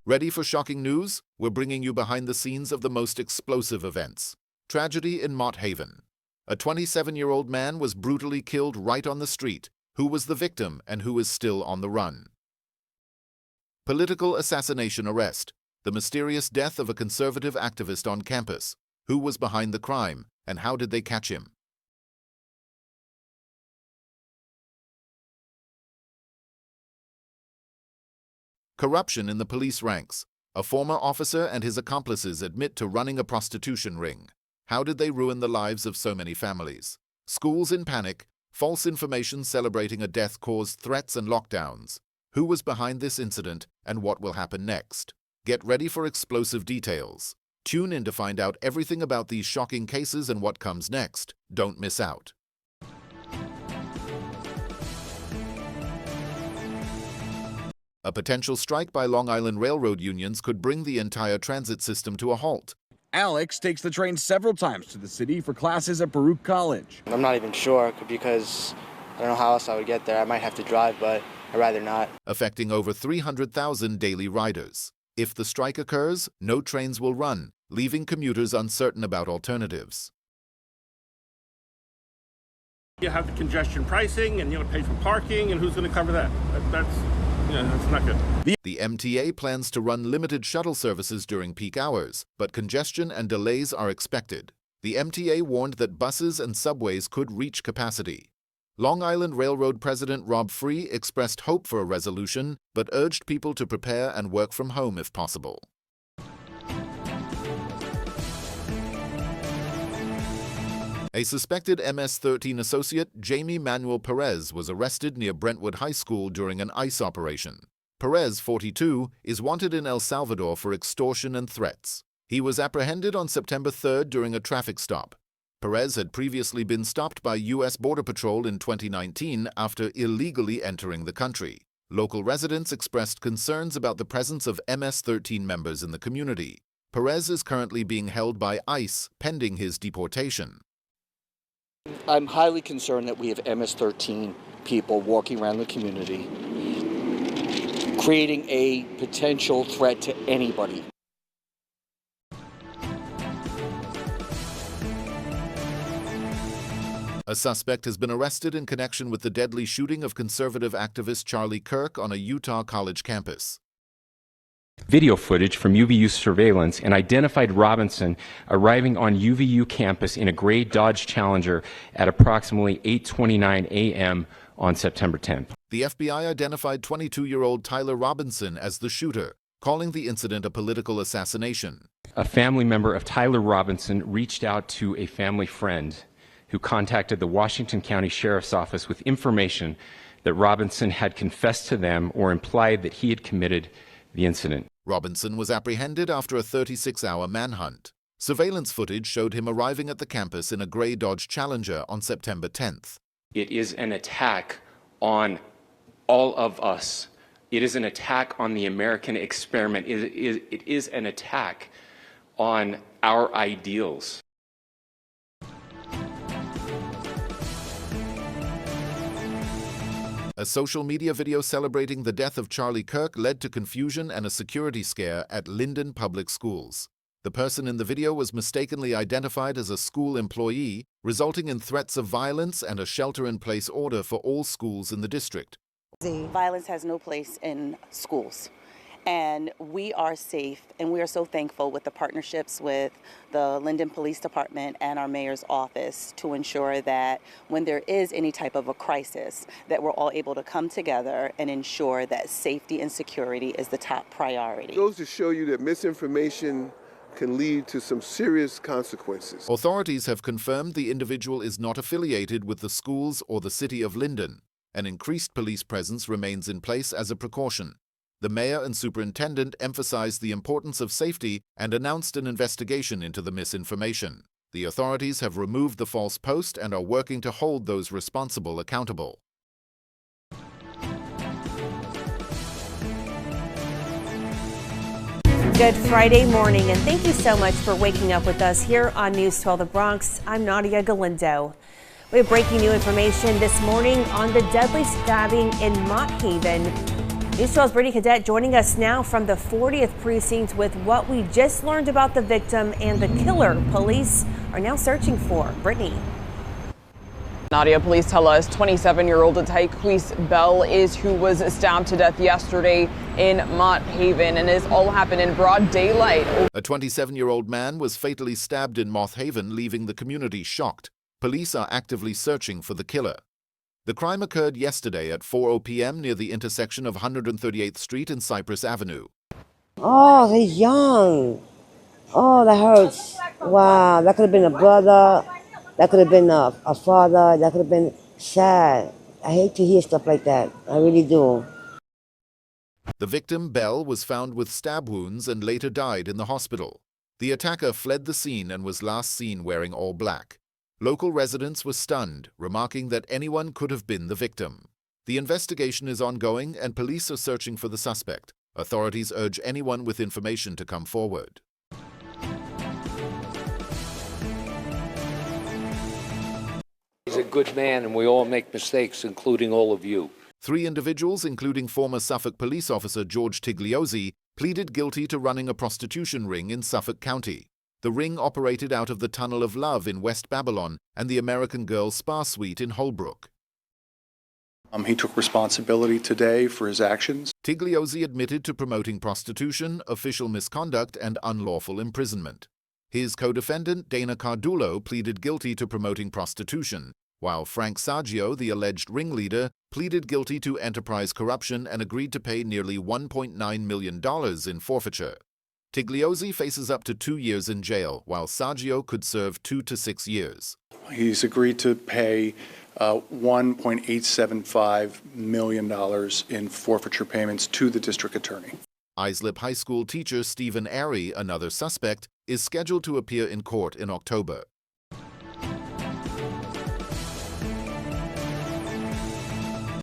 Ready for shocking news? We're bringing you behind the scenes of the most explosive events. Tragedy in Mott Haven. A 27-year-old man was brutally killed right on the street. Who was the victim and who is still on the run? Political assassination arrest. The mysterious death of a conservative activist on campus. Who was behind the crime and how did they catch him? Corruption in the police ranks. A former officer and his accomplices admit to running a prostitution ring. How did they ruin the lives of so many families? Schools in panic. False information celebrating a death caused threats and lockdowns. Who was behind this incident and what will happen next? Get ready for explosive details. Tune in to find out everything about these shocking cases and what comes next. Don't miss out. A potential strike by Long Island Railroad unions could bring the entire transit system to a halt. Alex takes the train several times to the city for classes at Baruch College. I'm not even sure because I don't know how else I would get there. I might have to drive, but I'd rather not. Affecting over 300,000 daily riders. If the strike occurs, no trains will run, leaving commuters uncertain about alternatives. You have the congestion pricing and pay for parking, and who's going to cover that? That's not good. The MTA plans to run limited shuttle services during peak hours, but congestion and delays are expected. The MTA warned that buses and subways could reach capacity. Long Island Railroad President Rob Free expressed hope for a resolution, but urged people to prepare and work from home if possible. A suspected MS-13 associate, Jamie Manuel Perez, was arrested near Brentwood High School during an ICE operation. Perez, 42, is wanted in El Salvador for extortion and threats. He was apprehended on September 3rd during a traffic stop. Perez had previously been stopped by U.S. Border Patrol in 2019 after illegally entering the country. Local residents expressed concerns about the presence of MS-13 members in the community. Perez is currently being held by ICE pending his deportation. I'm highly concerned that we have MS-13 people walking around the community, creating a potential threat to anybody. A suspect has been arrested in connection with the deadly shooting of conservative activist Charlie Kirk on a Utah college campus. Video footage from UVU surveillance and identified Robinson arriving on UVU campus in a gray Dodge Challenger at approximately 8:29 a.m. on September 10th. The FBI identified 22-year-old Tyler Robinson as the shooter, calling the incident a political assassination. A family member of Tyler Robinson reached out to a family friend who contacted the Washington County Sheriff's Office with information that Robinson had confessed to them or implied that he had committed the incident. Robinson was apprehended after a 36-hour manhunt. Surveillance footage showed him arriving at the campus in a gray Dodge Challenger on September 10th. It is an attack on all of us. It is an attack on the American experiment. It is an attack on our ideals. A social media video celebrating the death of Charlie Kirk led to confusion and a security scare at Lyndon Public Schools. The person in the video was mistakenly identified as a school employee, resulting in threats of violence and a shelter-in-place order for all schools in the district. Violence has no place in schools. And we are safe, and we are so thankful with the partnerships with the Lyndon Police Department and our mayor's office to ensure that when there is any type of a crisis, that we're all able to come together and ensure that safety and security is the top priority. It goes to show you that misinformation can lead to some serious consequences. Authorities have confirmed the individual is not affiliated with the schools or the city of Lyndon. An increased police presence remains in place as a precaution. The mayor and superintendent emphasized the importance of safety and announced an investigation into the misinformation. The authorities have removed the false post and are working to hold those responsible accountable. Good Friday morning, and thank you so much for waking up with us here on News 12 The Bronx. I'm Nadia Galindo. We have breaking new information this morning on the deadly stabbing in Mott Haven. News 12's Brittany Cadet joining us now from the 40th precinct with what we just learned about the victim and the killer police are now searching for. Brittany. Nadia, police tell us 27-year-old Tyquise Bell is who was stabbed to death yesterday in Mott Haven, and this all happened in broad daylight. A 27-year-old man was fatally stabbed in Mott Haven, leaving the community shocked. Police are actively searching for the killer. The crime occurred yesterday at 4:00 p.m. near the intersection of 138th Street and Cypress Avenue. Oh, he's young. Oh, that hurts. Wow, that could have been a brother. That could have been a father. That could have been sad. I hate to hear stuff like that. I really do. The victim, Bell, was found with stab wounds and later died in the hospital. The attacker fled the scene and was last seen wearing all black. Local residents were stunned, remarking that anyone could have been the victim. The investigation is ongoing and police are searching for the suspect. Authorities urge anyone with information to come forward. He's a good man, and we all make mistakes, including all of you. 3 individuals, including former Suffolk police officer George Tigliozzi, pleaded guilty to running a prostitution ring in Suffolk County. The ring operated out of the Tunnel of Love in West Babylon and the American Girls Spa Suite in Holbrook. He took responsibility today for his actions. Tigliozzi admitted to promoting prostitution, official misconduct, and unlawful imprisonment. His co-defendant, Dana Cardulo, pleaded guilty to promoting prostitution, while Frank Saggio, the alleged ringleader, pleaded guilty to enterprise corruption and agreed to pay nearly $1.9 million in forfeiture. Tigliozzi faces up to 2 years in jail, while Saggio could serve 2 to 6 years. He's agreed to pay $1.875 million in forfeiture payments to the district attorney. Islip High School teacher Stephen Airy, another suspect, is scheduled to appear in court in October.